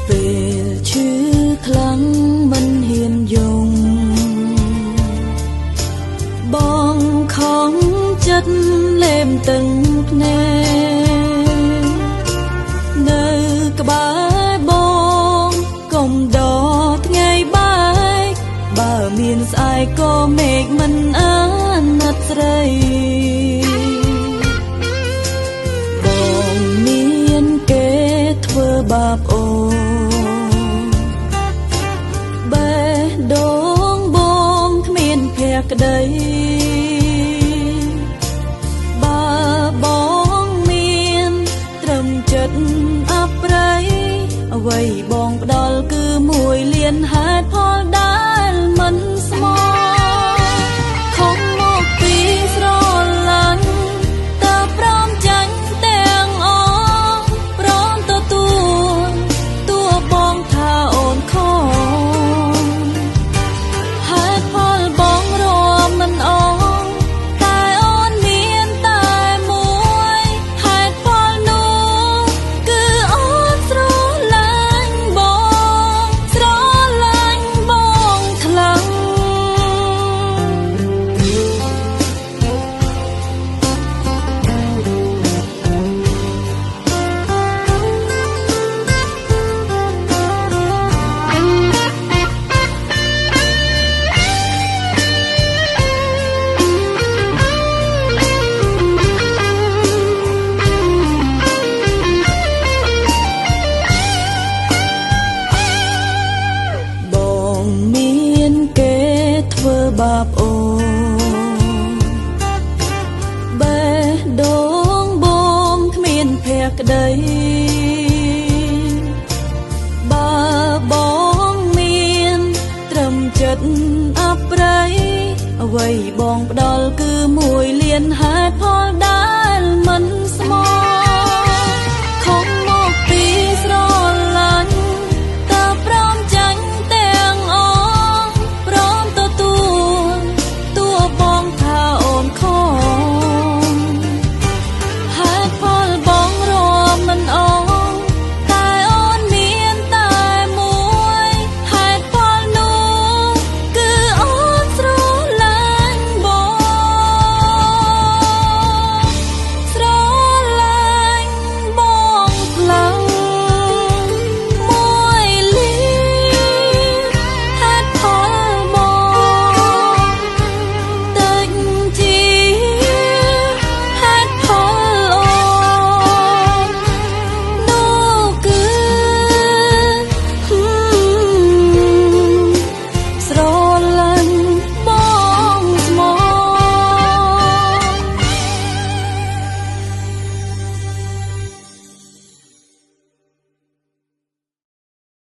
ពេលឈឺខ្លាំងមិនហ៊ានយំបងខំចិត្តលេមទឹងភ្នែកនៅក្បែរបងកុំដកថ្ងៃបែកបើមានស្អែកក៏មេឃមិនអាណិតស្រីបងមានគេធ្វើបាបអូដងបងគ្មានភក្តីបើបងមានត្រឹមចិត្តអប្រ័យអ្វីបងផ្ដល់គឺមួយលានហេតុផលដែលមិនស្មោះខំមកពីស្រឡាញ់តើព្រមចាញ់ទាំងអស់ព្រមទទួលតួបងថាអូនខំបាបអូបេះដូងបងគ្មានភក្តីបើបងមានត្រឹមចិត្តអប្រ័យអ្វីបងផ្ដល់គឺមួយលានហេតុផលដែលមិនស្មោះ